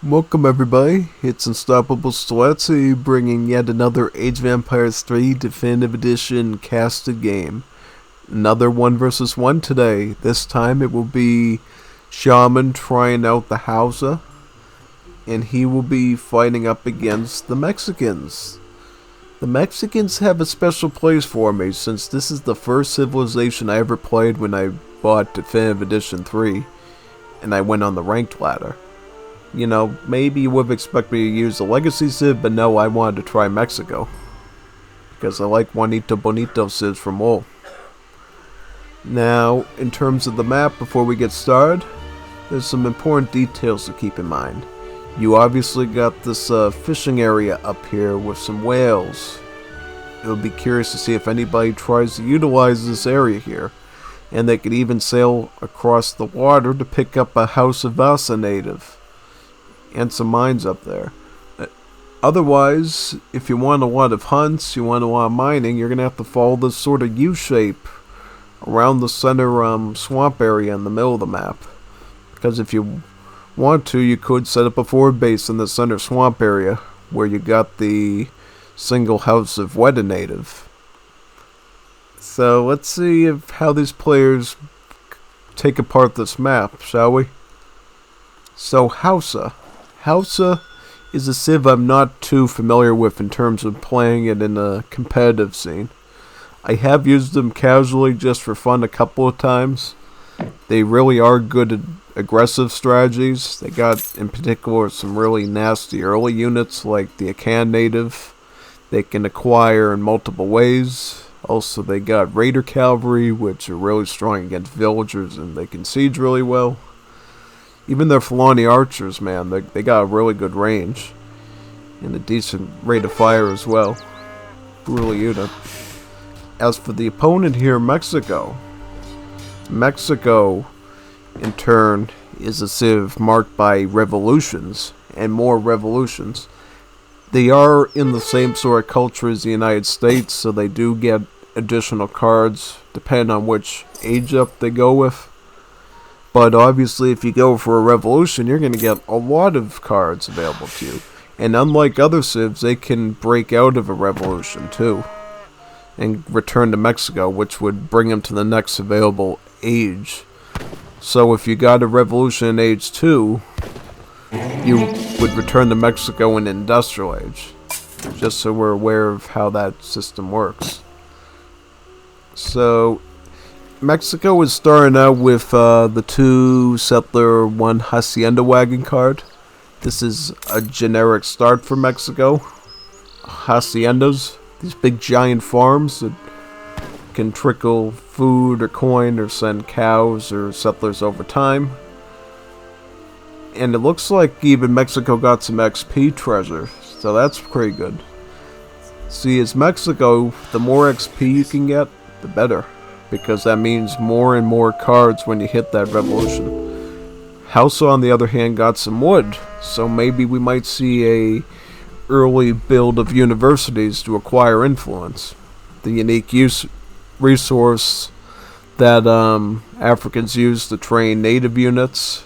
Welcome everybody, it's Unstoppable Sweaty bringing yet another Age of Empires 3 Definitive Edition casted game. Another 1 versus 1 today. This time it will be Shaman trying out the Hausa, and he will be fighting up against the Mexicans. The Mexicans have a special place for me since this is the first civilization I ever played when I bought Definitive Edition 3, and I went on the ranked ladder. You know, maybe you would have expected me to use the Legacy Civ, but no, I wanted to try Mexico. Because I like Juanito Bonito Civs from WoW. Now, in terms of the map, before we get started, there's some important details to keep in mind. You obviously got this fishing area up here with some whales. It would be curious to see if anybody tries to utilize this area here. And they could even sail across the water to pick up a House of Vasa native. And some mines up there. Otherwise, if you want a lot of hunts, you want a lot of mining, you're going to have to follow this sort of U-shape around the center swamp area in the middle of the map. Because if you want to, you could set up a forward base in the center swamp area where you got the single house of Weta native. So let's see how these players take apart this map, shall we? So Hausa. Hausa is a civ I'm not too familiar with in terms of playing it in a competitive scene. I have used them casually just for fun a couple of times. They really are good at aggressive strategies. They got, in particular, some really nasty early units like the Akan native. They can acquire in multiple ways. Also, they got Raider Cavalry, which are really strong against villagers and they can siege really well. Even their Fulani archers, man, they got a really good range. And a decent rate of fire as well. Brutal unit. As for the opponent here, Mexico. Mexico, in turn, is a civ marked by revolutions. And more revolutions. They are in the same sort of culture as the United States, so they do get additional cards, depending on which age up they go with. But obviously, if you go for a revolution, you're going to get a lot of cards available to you. And unlike other civs, they can break out of a revolution too. And return to Mexico, which would bring them to the next available age. So if you got a revolution in age 2, you would return to Mexico in industrial age. Just so we're aware of how that system works. So Mexico is starting out with the 2 settler, 1 hacienda wagon card. This is a generic start for Mexico. Haciendas, these big giant farms that can trickle food or coin or send cows or settlers over time. And it looks like even Mexico got some XP treasure, so that's pretty good. See, as Mexico, the more XP you can get, the better. Because that means more and more cards when you hit that revolution. Hausa, on the other hand, got some wood, so maybe we might see a early build of universities to acquire influence. The unique resource that Africans use to train native units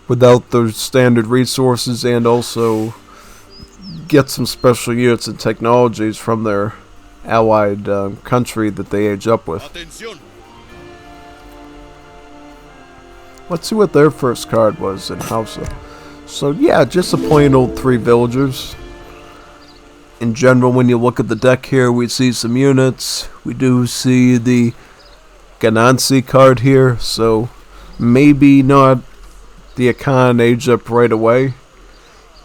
without those standard resources, and also get some special units and technologies from their allied country that they age up with. Let's see what their first card was in Hausa. So yeah, just a plain old 3 villagers. In general, when you look at the deck here, we see some units. We do see the Ganansi card here, so maybe not the Akan age up right away.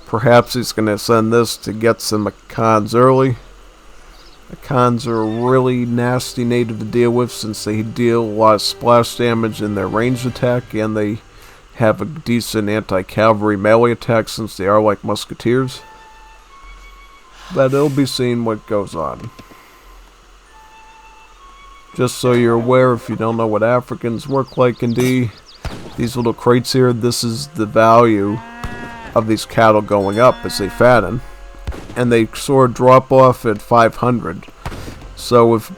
Perhaps he's going to send this to get some Akans early. Akans are a really nasty native to deal with since they deal a lot of splash damage in their ranged attack, and they have a decent anti-cavalry melee attack since they are like musketeers. But it'll be seen what goes on. Just so you're aware, if you don't know what Africans work like in D, these little crates here, this is the value of these cattle going up as they fatten. And they sort of drop off at 500. So if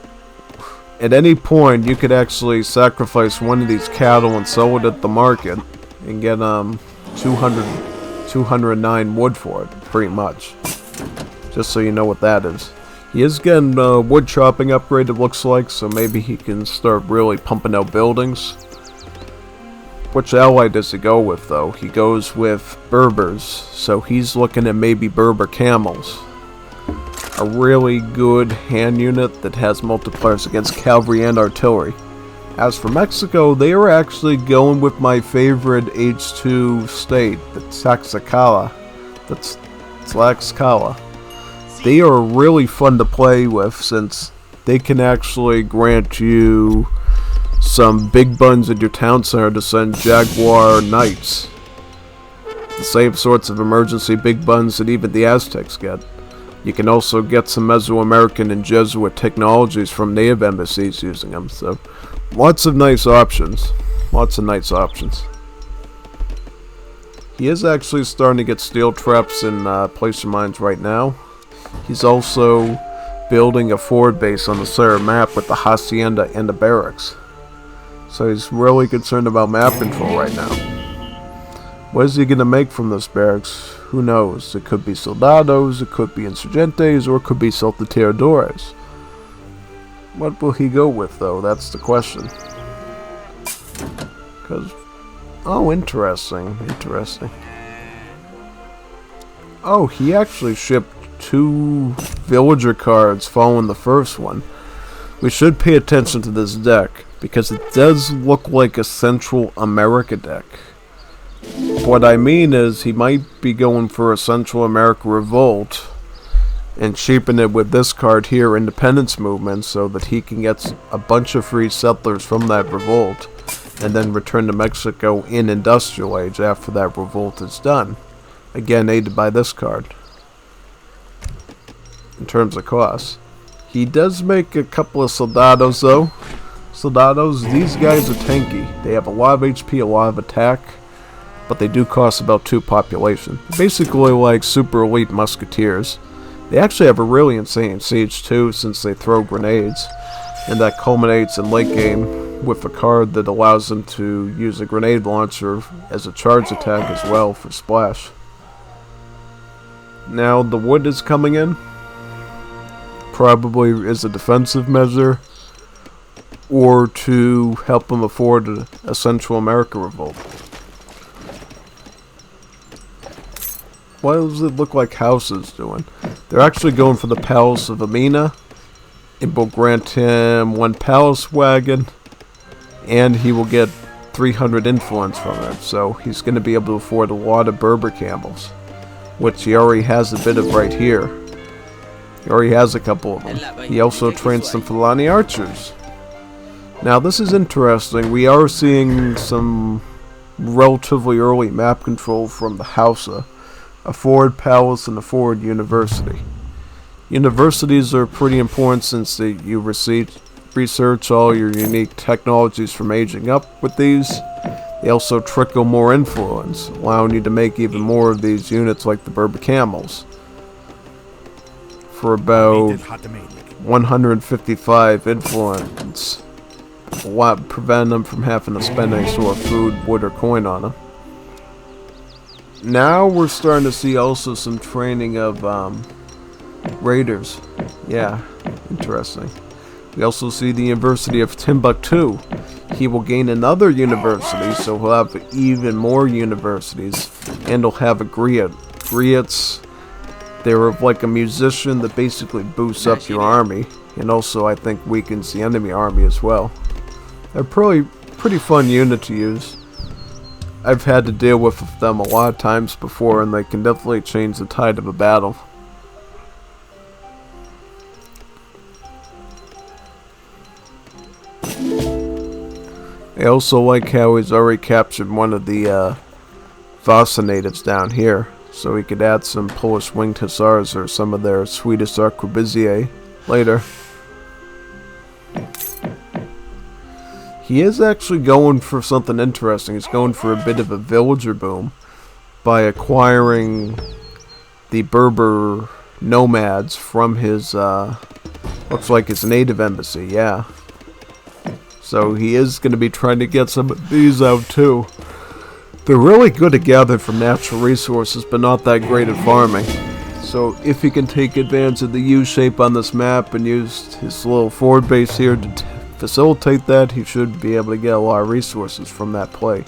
at any point you could actually sacrifice one of these cattle and sell it at the market and get 200 209 wood for it, pretty much. Just so you know what that is. He is getting a wood chopping upgrade, it looks like, so maybe he can start really pumping out buildings. Which ally does he go with, though? He goes with Berbers, so he's looking at maybe Berber camels. A really good hand unit that has multipliers against cavalry and artillery. As for Mexico, they are actually going with my favorite H2 state, the Tlaxcala. That's Tlaxcala. They are really fun to play with since they can actually grant you some big buns at your town center to send Jaguar Knights. The same sorts of emergency big buns that even the Aztecs get. You can also get some Mesoamerican and Jesuit technologies from native embassies using them, so lots of nice options. Lots of nice options. He is actually starting to get steel traps in placer mines right now. He's also building a forward base on the center map with the hacienda and the barracks. So he's really concerned about map control right now. What is he going to make from this barracks? Who knows? It could be soldados, it could be insurgentes, or it could be salteadores. What will he go with, though? That's the question. Because, oh, interesting, interesting. Oh, he actually shipped 2 villager cards following the first one. We should pay attention to this deck, because it does look like a Central America deck. What I mean is, he might be going for a Central America Revolt, and cheapen it with this card here, Independence Movement, so that he can get a bunch of free settlers from that revolt, and then return to Mexico in Industrial Age after that revolt is done. Again, aided by this card. In terms of cost. He does make a couple of soldados, though. Soldados, these guys are tanky. They have a lot of HP, a lot of attack, but they do cost about 2 population. Basically like super elite musketeers. They actually have a really insane siege too, since they throw grenades, and that culminates in late game with a card that allows them to use a grenade launcher as a charge attack as well for splash. Now the wood is coming in. Probably as a defensive measure, or to help them afford a Central America revolt. What does it look like Hausa's doing? They're actually going for the Palace of Amina. It will grant him 1 palace wagon, and he will get 300 influence from it. So he's going to be able to afford a lot of Berber camels, which he already has a bit of right here. He already has a couple of them. He also trains some Fulani archers. Now this is interesting. We are seeing some relatively early map control from the Hausa. A forward palace and a forward university. Universities are pretty important since you research all your unique technologies from aging up with these. They also trickle more influence, allowing you to make even more of these units like the Berber camels. For about 155 influence, a lot prevent them from having to spend any sort of food, wood, or coin on them. Now we're starting to see also some training of raiders. Yeah, interesting. We also see the University of Timbuktu. He will gain another university, so he'll have even more universities, and he'll have a griot. Griots, they're like a musician that basically boosts up your army, and also I think weakens the enemy army as well. They're pretty fun unit to use. I've had to deal with them a lot of times before, and they can definitely change the tide of a battle. I also like how he's already captured one of the Vasa natives down here, so he could add some Polish winged hussars or some of their Swedish arquebusiers later. He is actually going for something interesting. He's going for a bit of a villager boom by acquiring the Berber nomads from his, looks like his native embassy, yeah. So he is going to be trying to get some of these out too. They're really good at gathering from natural resources, but not that great at farming. So if he can take advantage of the U-shape on this map and use his little forward base here to facilitate that, he should be able to get a lot of resources from that play.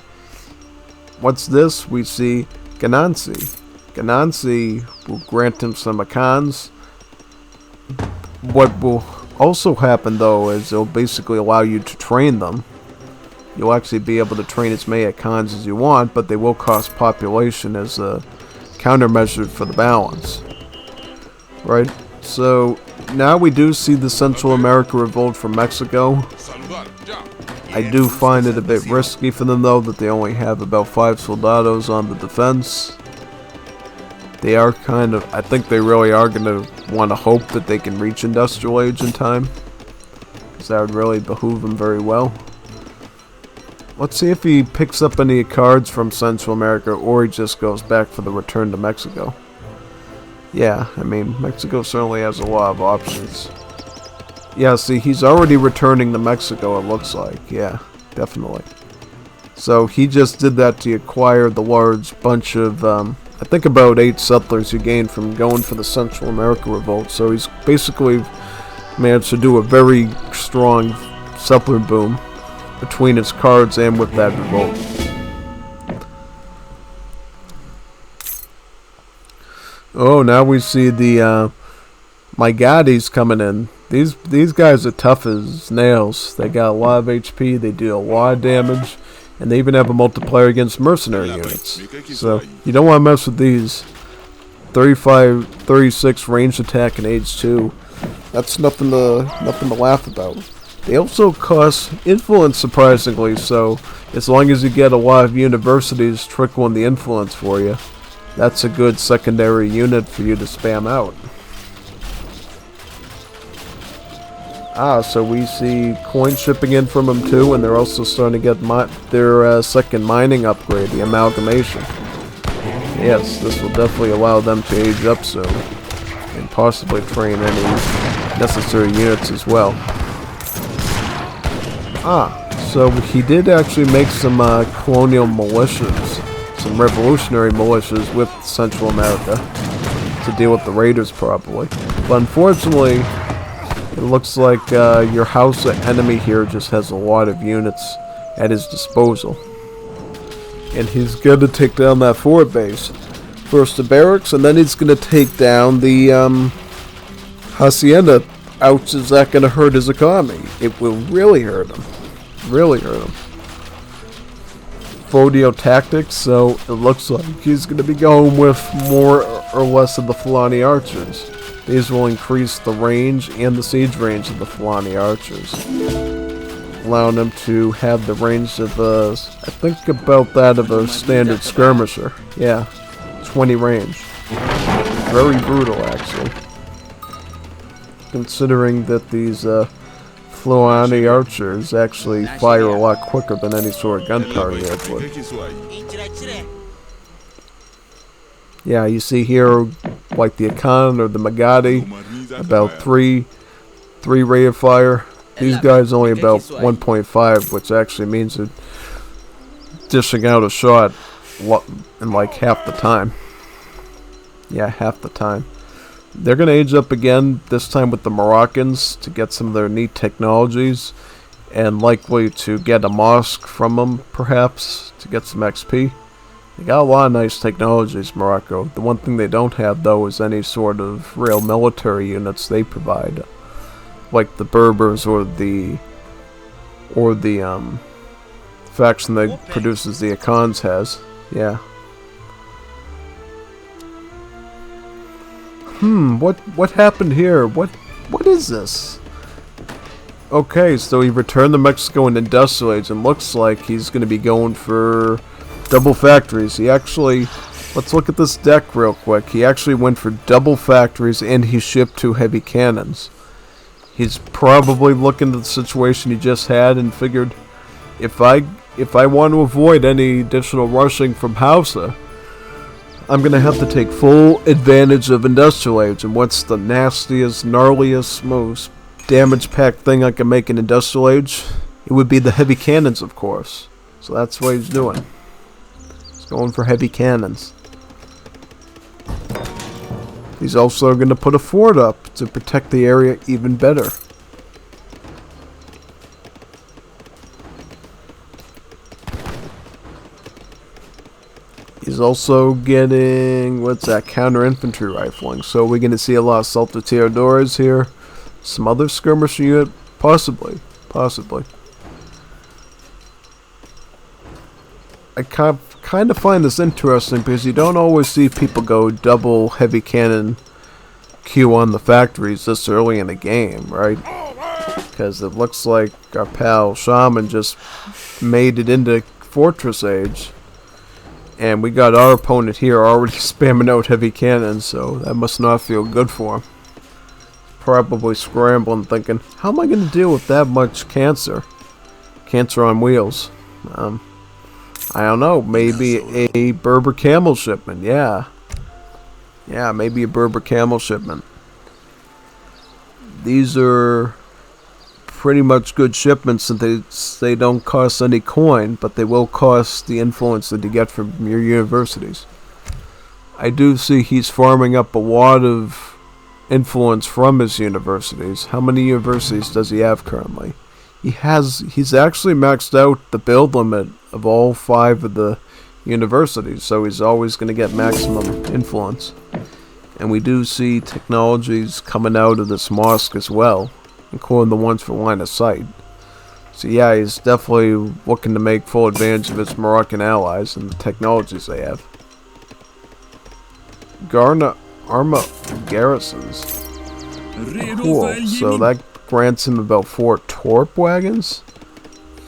What's this? We see Ganansi. Ganansi will grant him some Akans. What will also happen though is it'll basically allow you to train them. You'll actually be able to train as many Akans as you want, but they will cost population as a countermeasure for the balance. Right? So now we do see the Central America Revolt from Mexico. I do find it a bit risky for them though that they only have about 5 soldados on the defense. They are kind of, I think they really are going to want to hope that they can reach Industrial Age in time, because that would really behoove them very well. Let's see if he picks up any cards from Central America or he just goes back for the return to Mexico. Yeah, I mean, Mexico certainly has a lot of options. Yeah, see, he's already returning to Mexico, it looks like. Yeah, definitely. So he just did that to acquire the large bunch of, I think about 8 settlers he gained from going for the Central America Revolt. So he's basically managed to do a very strong settler boom between his cards and with that revolt. Oh, now we see the Mygadis coming in. These guys are tough as nails. They got a lot of HP, they do a lot of damage, and they even have a multiplier against mercenary units. So you don't want to mess with these. 35, 36 range attack in age 2. That's nothing to laugh about. They also cost influence surprisingly, so as long as you get a lot of universities trickling the influence for you, that's a good secondary unit for you to spam out. Ah, so we see coin shipping in from them too, and they're also starting to get their second mining upgrade, the amalgamation. Yes, this will definitely allow them to age up soon, and possibly train any necessary units as well. Ah, so he did actually make some colonial militias, some revolutionary militias with Central America to deal with the raiders probably. But unfortunately, it looks like your Hausa enemy here just has a lot of units at his disposal. And he's going to take down that forward base. First the barracks, and then he's going to take down the hacienda. Ouch, is that going to hurt his economy? It will really hurt him. Really hurt him. Fodio tactics, so it looks like he's going to be going with more or less of the Fulani archers. These will increase the range and the siege range of the Fulani archers, allowing them to have the range of I think about that of a standard skirmisher. Yeah, 20 range. Very brutal, actually. Considering that these Fulani archers actually fire a lot quicker than any sort of gunpowder unit would. Yeah, you see here, like the Akan or the Magadi, about 3 rate of fire. These guys only about 1.5, which actually means they're dishing out a shot in like half the time. Yeah, half the time. They're going to age up again, this time with the Moroccans, to get some of their neat technologies, and likely to get a mosque from them, perhaps, to get some XP. They got a lot of nice technologies, Morocco. The one thing they don't have, though, is any sort of real military units they provide, like the Berbers or the faction that produces the Akans has. Yeah. What happened here? What is this? Okay, so he returned to Mexico in Industrial Age, and looks like he's going to be going for double factories. He actually, let's look at this deck real quick. He actually went for double factories, and he shipped 2 heavy cannons. He's probably looking at the situation he just had and figured, if I want to avoid any additional rushing from Hausa, I'm going to have to take full advantage of Industrial Age. And what's the nastiest, gnarliest, most damage-packed thing I can make in Industrial Age? It would be the heavy cannons, of course. So that's what he's doing. Going for heavy cannons. He's also going to put a fort up to protect the area even better. He's also getting, what's that, counter-infantry rifling. So we're going to see a lot of saltatiradores here. Some other skirmish unit, possibly. I kind of find this interesting because you don't always see people go double heavy cannon queue on the factories this early in the game, right? Because it looks like our pal Shaman just made it into Fortress Age. And we got our opponent here already spamming out heavy cannons, so that must not feel good for him. Probably scrambling, thinking, how am I going to deal with that much cancer? Cancer on wheels. I don't know, maybe a Berber camel shipment, yeah. Yeah, maybe a Berber camel shipment. These are pretty much good shipments, and they don't cost any coin, but they will cost the influence that you get from your universities. I do see he's farming up a lot of influence from his universities. How many universities does he have currently? He's actually maxed out the build limit of all 5 of the universities, so he's always going to get maximum influence. And we do see technologies coming out of this mosque as well, including the ones for line of sight. So yeah, he's definitely looking to make full advantage of his Moroccan allies and the technologies they have. Arma garrisons. Cool, so that grants him about 4 Torp wagons.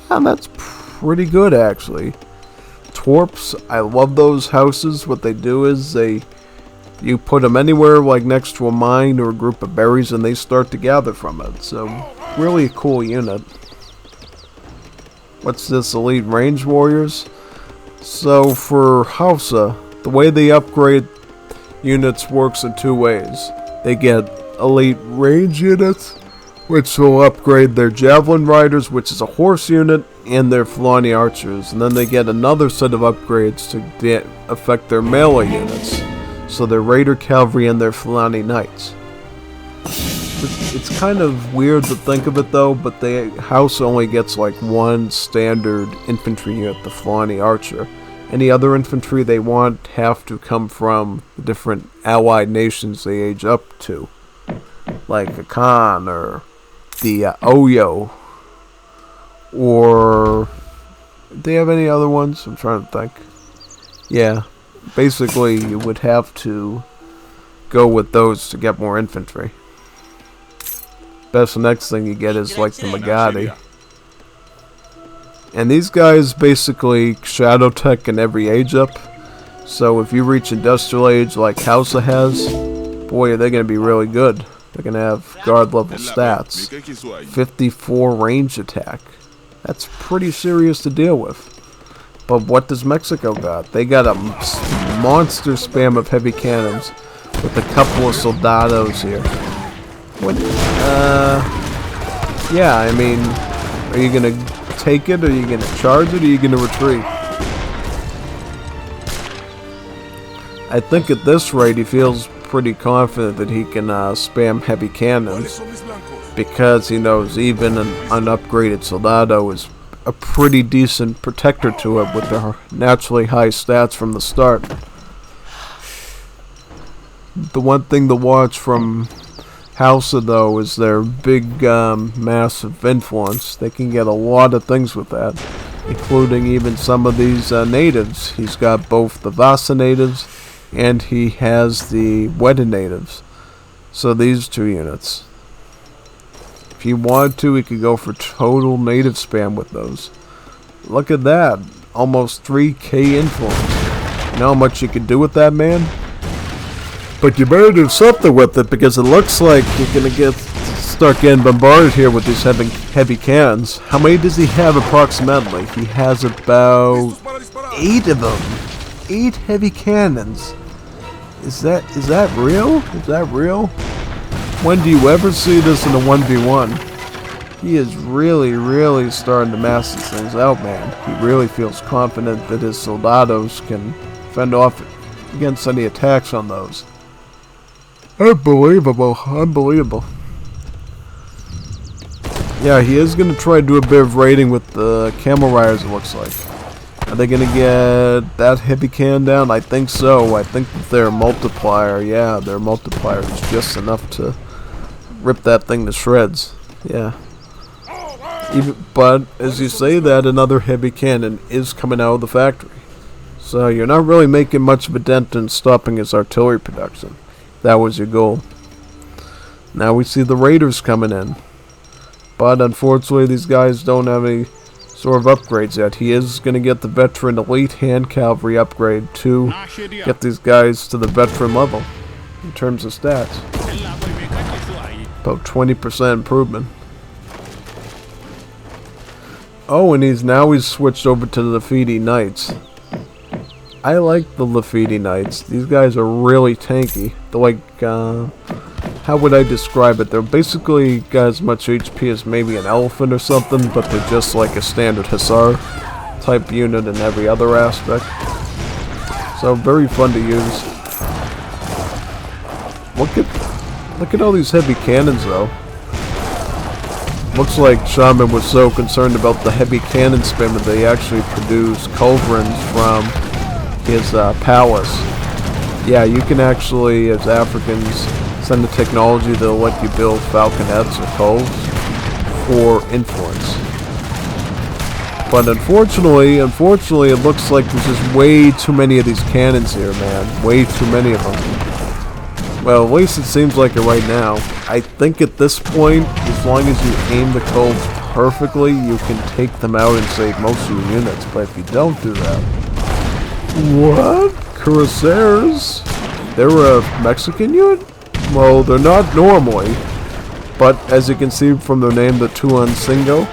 And that's pretty good, actually. Torps, I love those houses. What they do is you put them anywhere, like next to a mine or a group of berries, and they start to gather from it. So, really a cool unit. What's this? Elite range warriors? So, for Hausa, the way they upgrade units works in 2 ways. They get elite range units, which will upgrade their javelin riders, which is a horse unit, and their Fulani archers. And then they get another set of upgrades to affect their melee units. So their Raider Cavalry and their Fulani Knights. It's kind of weird to think of it though, but the house only gets like 1 standard infantry unit, the Fulani Archer. Any other infantry they want have to come from the different allied nations they age up to. Like Akan or the Oyo. Or do they have any other ones? I'm trying to think. Yeah. Basically, you would have to go with those to get more infantry. Best next thing you get is like the Magadi. And these guys basically shadow tech in every age up. So if you reach industrial age like Hausa has, boy, they're going to be really good. They're going to have guard level stats. 54 range attack. That's pretty serious to deal with. But what does Mexico got? They got a monster spam of heavy cannons with a couple of soldados here. What? Yeah, I mean, are you gonna take it? Are you gonna charge it? Or are you gonna retreat? I think at this rate he feels pretty confident that he can spam heavy cannons because he knows even an unupgraded soldado is a pretty decent protector to it with their naturally high stats from the start. The one thing to watch from Hausa though is their big massive influence. They can get a lot of things with that, including even some of these natives. He's got both the Vasa natives and he has the Weda natives. So these 2 units. If he wanted to, he could go for total native spam with those. Look at that. Almost 3k influence. You know how much you could do with that, man? But you better do something with it because it looks like you're going to start getting bombarded here with these heavy cannons. How many does he have approximately? He has about 8 of them. 8 heavy cannons. Is that real? Is that real? When do you ever see this in a 1v1? He is really starting to master things out, man. He really feels confident that his soldados can fend off against any attacks on those. Unbelievable. Yeah, he is going to try to do a bit of raiding with the camel riders, it looks like. Are they going to get that heavy cannon down? I think so. I think that their multiplier, yeah, their multiplier is just enough to rip that thing to shreds. Yeah. But as you say that, another heavy cannon is coming out of the factory. So you're not really making much of a dent in stopping his artillery production. That was your goal. Now we see the raiders coming in. But unfortunately these guys don't have any sort of upgrades yet. He is going to get the veteran elite hand cavalry upgrade to get these guys to the veteran level in terms of stats. About 20% improvement. Oh, and he's switched over to the Lafidi Knights. I like the Lafidi Knights. These guys are really tanky. They're like, how would I describe it? They're basically got as much HP as maybe an elephant or something, but they're just like a standard Hussar type unit in every other aspect. So very fun to use. Look at all these heavy cannons though. Looks like Shaman was so concerned about the heavy cannon spin that they actually produced culverins from his palace. Yeah, you can actually, as Africans, send the technology that'll let you build falconets or coves for influence. But unfortunately, it looks like there's just way too many of these cannons here, man. Way too many of them. Well, at least it seems like it right now. I think at this point, as long as you aim the coves perfectly, you can take them out and save most of your units. But if you don't do that... What? Cuirassiers? They're a Mexican unit? Well, they're not normally, but as you can see from their name, the Tuancingo,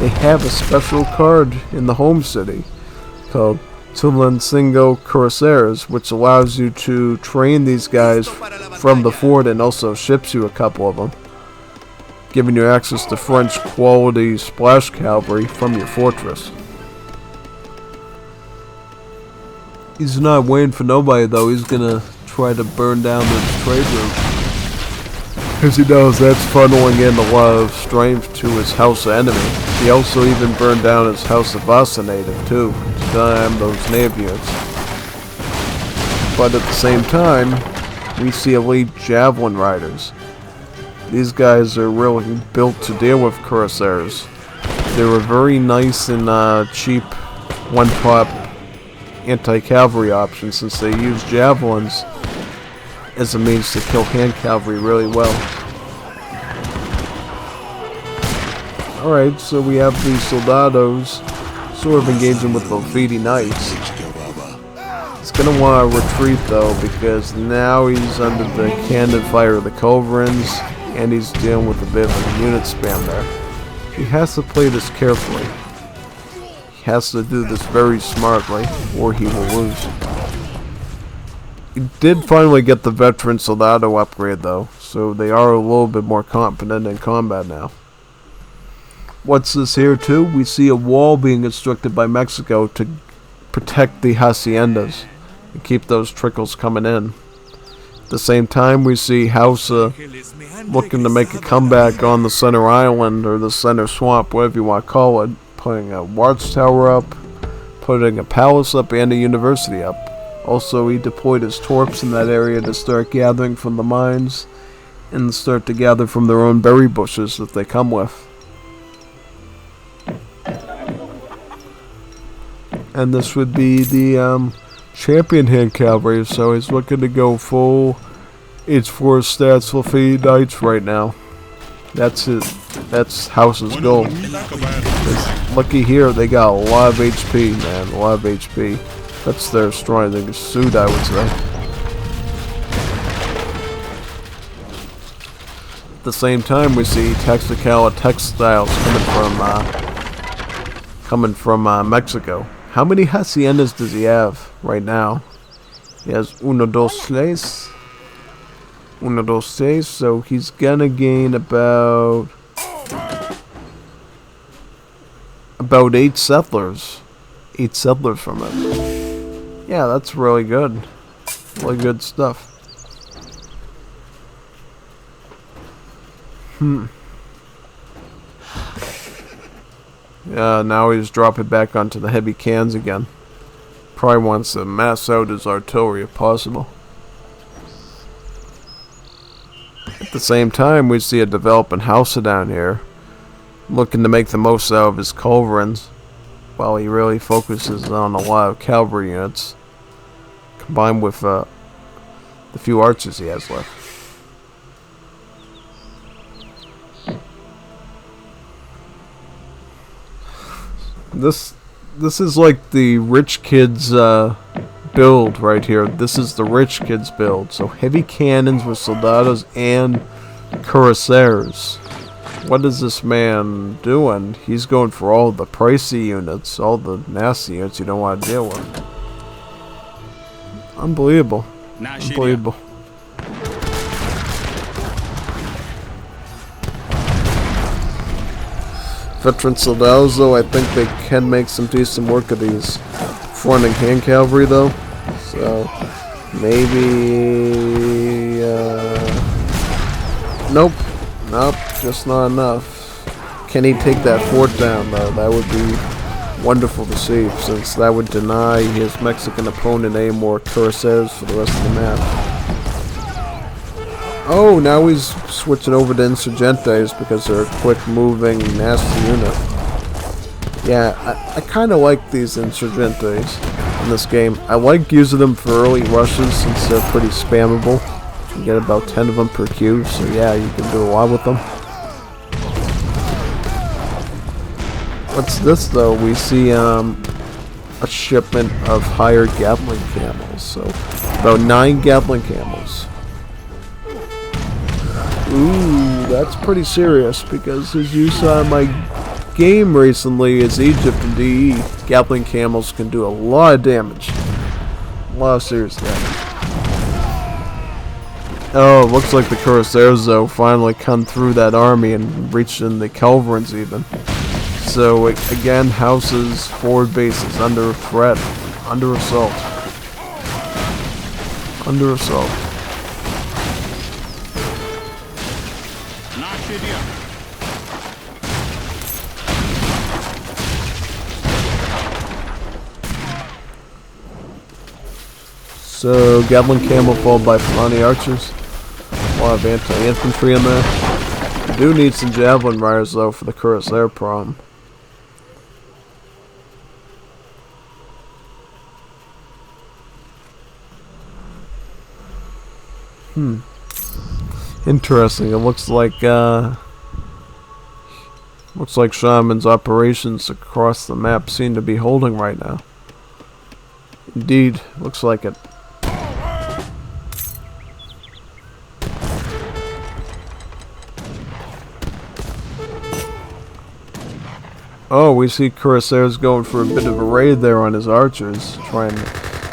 they have a special card in the home city called Tuancingo Cuirassiers, which allows you to train these guys from the fort and also ships you a couple of them, giving you access to French quality splash cavalry from your fortress. He's not waiting for nobody though. He's gonna try to burn down this trade route, because he knows that's funneling in a lot of strength to his Hausa enemy. He also even burned down his Hausa native too, to damn those native units. But at the same time, we see elite javelin riders. These guys are really built to deal with cuirassiers. They're a very nice and cheap one-top anti-cavalry option, since they use javelins as a means to kill hand cavalry really well. Alright, so we have these soldados sort of engaging with the Lafidi Knights. He's gonna want to retreat though, because now he's under the cannon fire of the culverins, and he's dealing with a bit of a unit spam there. He has to play this carefully. He has to do this very smartly, or he will lose. He did finally get the veteran soldado upgrade though, so they are a little bit more confident in combat now. What's this here too? We see a wall being constructed by Mexico to protect the haciendas and keep those trickles coming in. At the same time, we see Hausa looking to make a comeback on the center island, or the center swamp, whatever you want to call it, putting a watchtower up, putting a palace up, and a university up. Also, he deployed his torps in that area to start gathering from the mines and start to gather from their own berry bushes that they come with. And this would be the champion hand cavalry, so he's looking to go full H4 stats Lafidi Knights right now. That's it. That's House's goal. Looky here, they got a lot of HP, man. A lot of HP. That's their strongest suit, I would say. At the same time, we see Texacala textiles coming from Mexico. How many haciendas does he have right now? He has 1, 2, 3. 1, 2, 3. So he's gonna gain about about 8 settlers. 8 settlers from it. Yeah, that's really good. Really good stuff. Yeah, now he's dropping back onto the heavy cans again. Probably wants to mass out his artillery if possible. At the same time, we see a developing Hausa down here, looking to make the most out of his culverins, while he really focuses on a lot of cavalry units, combined with the few archers he has left. This is like the rich kids build right here. This is the rich kids build. So heavy cannons with soldados and cuirassiers. What is this man doing? He's going for all the pricey units, all the nasty units you don't want to deal with. Unbelievable. Unbelievable. Veteran soldados, though, I think they can make some decent work of these front and hand cavalry, though. So, maybe... Nope. Nope, just not enough. Can he take that fort down, though? That would be wonderful to see, since that would deny his Mexican opponent any more cuirassiers for the rest of the map. Oh, now he's switching over to Insurgentes because they're a quick-moving, nasty unit. Yeah, I kind of like these Insurgentes in this game. I like using them for early rushes since they're pretty spammable. You get about 10 of them per queue, so yeah, you can do a lot with them. What's this, though? We see a shipment of hired Gatling camels, so about 9 Gatling camels. Ooh, that's pretty serious, because as you saw in my game recently is Egypt and DE. Gatling camels can do a lot of damage. A lot of serious damage. Oh, it looks like the cuirassiers, though, finally come through that army and reached in the culverins even. So, again, Hausa's forward base is under threat. Under assault. Under assault. So, Gatling camel followed by Fulani archers. A lot of anti-infantry in there. We do need some javelin riders, though, for the cuirassier problem. Interesting. It looks like Shaman's operations across the map seem to be holding right now. Indeed, looks like it. Oh, we see cuirassiers going for a bit of a raid there on his archers.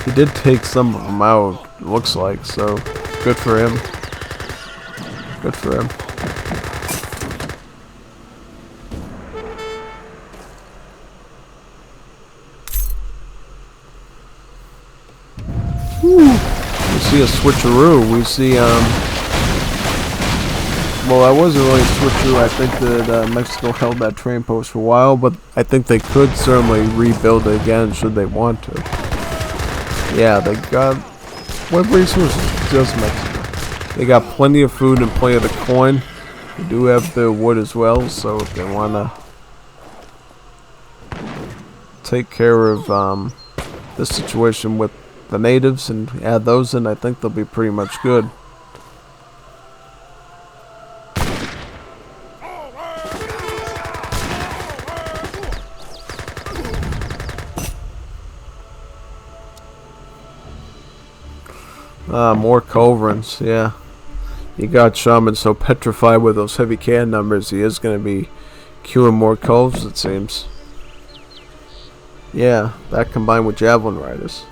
He did take some of them out, it looks like, so good for him. Good for him. We see a switcheroo. We see, well, that wasn't really a switcheroo. I think that Mexico held that train post for a while, but I think they could certainly rebuild it again should they want to. Yeah, they got... What resources does Mexico? They got plenty of food and plenty of the coin. They do have the wood as well, so if they want to take care of the situation with the natives and add those in, I think they'll be pretty much good. More culverins, yeah. You got Shaman so petrified with those heavy cannon numbers, he is going to be queuing more culvers, it seems. Yeah, that combined with javelin riders.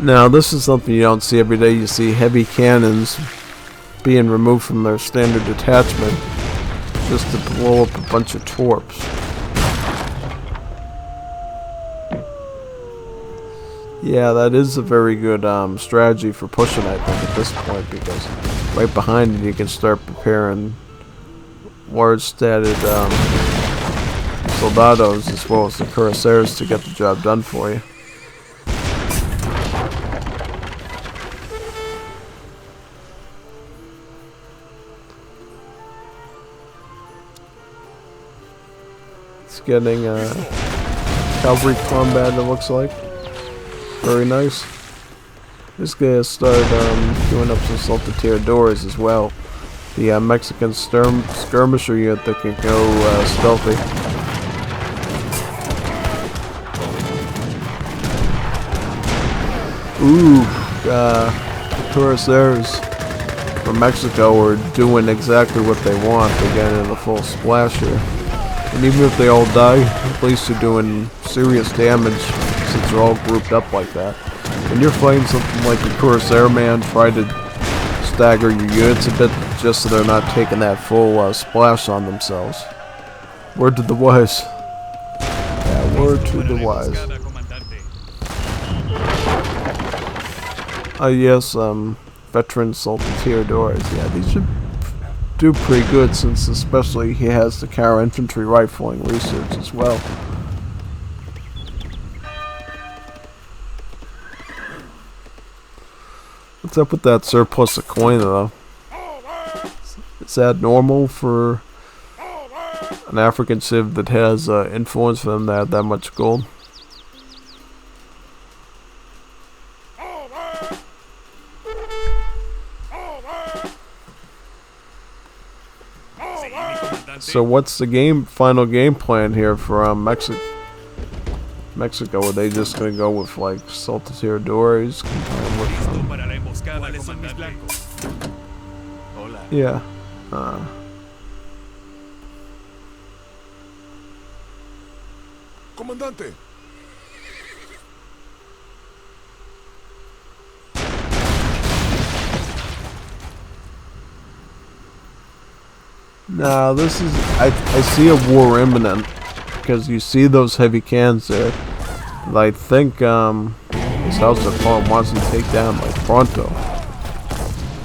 Now, this is something you don't see every day. You see heavy cannons being removed from their standard detachment just to blow up a bunch of torps. Yeah, that is a very good strategy for pushing, I think, at this point, because right behind it you can start preparing large statted soldados as well as the cuirassiers to get the job done for you. It's getting cavalry combat, it looks like. Very nice. Just gonna start doing up some saltatiradores as well. The Mexican skirmisher unit that can go stealthy. Ooh, the cuirassiers from Mexico are doing exactly what they want. They're getting a full splash here. And even if they all die, at least they're doing serious damage since they're all grouped up like that. When you're fighting something like a cuirassier man, try to stagger your units a bit just so they're not taking that full splash on themselves. Word to the wise. Yeah, word to the wise. Yes, veteran saltatiradores. Yeah, these should do pretty good since especially he has the counter infantry rifling research as well. What's up with that surplus of coin though? Is that normal for an African civ that has influence for them to have that much gold? So what's the final game plan here for Mexico? Are they just gonna go with like saltatiradores? Yeah. Comandante. Now this is I see a war imminent because you see those heavy cans there. And I think this Hausa farm wants to take down like pronto.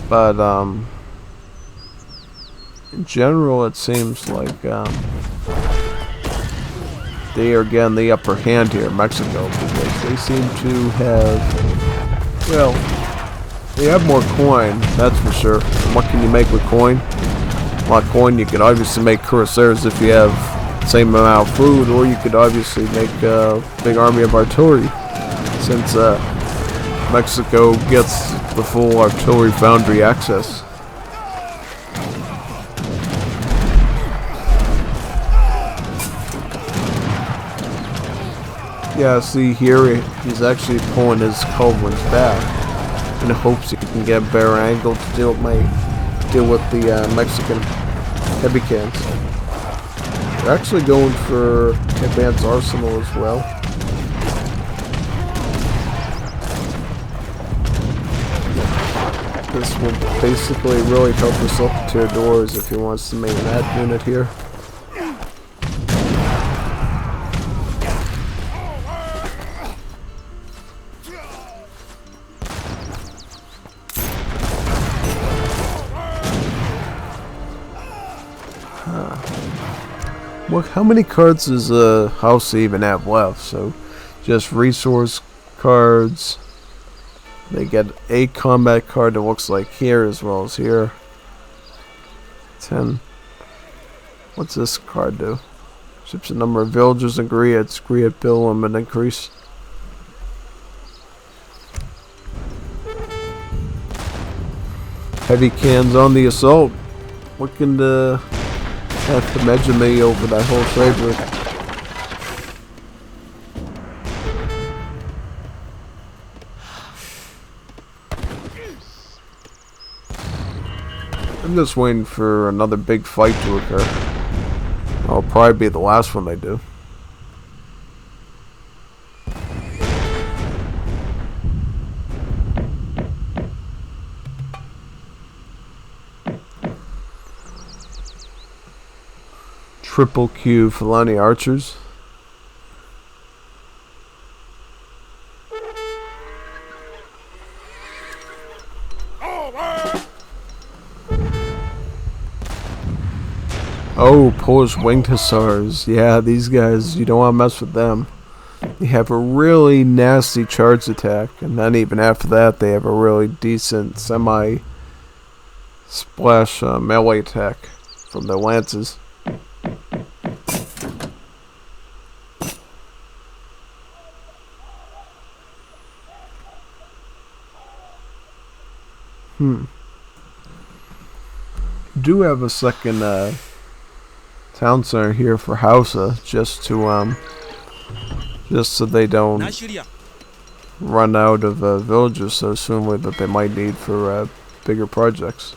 But in general it seems like they are getting the upper hand here in Mexico because they seem to have, well, they have more coin, that's for sure. And what can you make with coin? A lot of coin, you can obviously make cuirassiers if you have the same amount of food, or you could obviously make a big army of artillery since Mexico gets the full artillery foundry access. Yeah, see here, he's actually pulling his culverins back in hopes he can get a better angle to deal with the Mexican heavy cans. They're actually going for advanced arsenal as well. This will basically really help the saltatiradores if he wants to make that unit here. Well, how many cards does Hausa even have left? So, just resource cards. They get a combat card that looks like here as well as here. 10. What's this card do? Ships the number of villagers and griots. Griot bill limit increase. Heavy cans on the assault. Looking to have to measure me over that whole trade route. I'm just waiting for another big fight to occur. That'll probably be the last one they do. triple Q Fulani archers. Oh, Polish winged hussars. Yeah, these guys, you don't want to mess with them. They have a really nasty charge attack, and then even after that, they have a really decent semi-splash melee attack from their lances. Do have a second town center here for Hausa, just so they don't run out of villages so soon that they might need for bigger projects.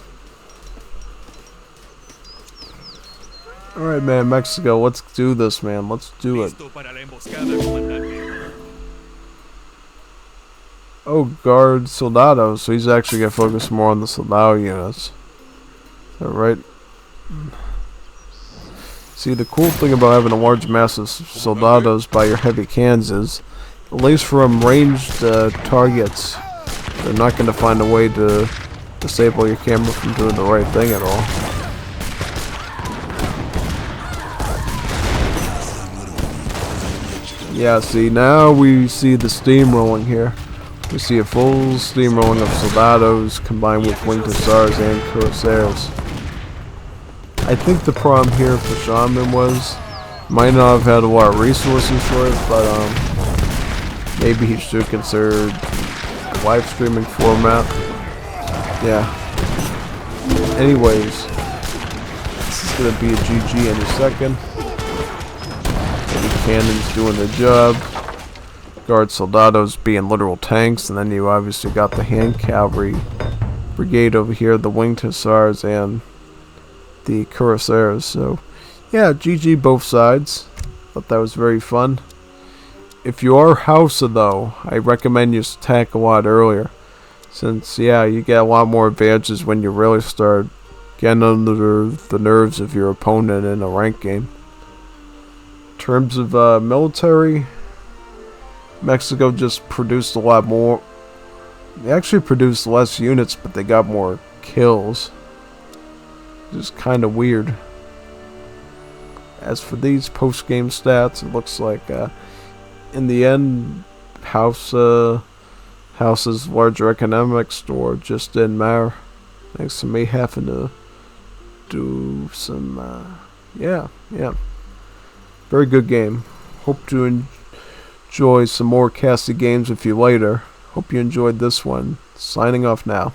Alright, man, Mexico, let's do this, man. Let's do it. Oh, guard soldados, so he's actually going to focus more on the soldado units. Alright. See, the cool thing about having a large mass of soldados by your heavy cannons is, at least from ranged targets, they're not going to find a way to disable your camera from doing the right thing at all. Yeah, see, now we see the steamrolling here. We see a full steamrolling of soldados combined with winged hussars and cuirassiers. I think the problem here for Shaman was, might not have had a lot of resources for it, but maybe he should consider a live streaming format. Yeah. Anyways, this is gonna be a GG in a second. Heavy cannons doing the job. Guard soldados being literal tanks, and then you obviously got the hand cavalry brigade over here, the winged hussars and the cuirassiers. So yeah, GG both sides. Thought that was very fun. If you are Hausa though, I recommend you attack a lot earlier, since yeah, you get a lot more advantages when you really start getting under the nerves of your opponent in a rank game. In terms of military, Mexico just produced a lot more. They actually produced less units, but they got more kills. Just kind of weird. As for these post-game stats, it looks like in the end, Hausa's larger economic store just didn't matter, thanks to me having to do some yeah, very good game. Hope to enjoy some more Cassie games with you later. Hope you enjoyed this one. Signing off now.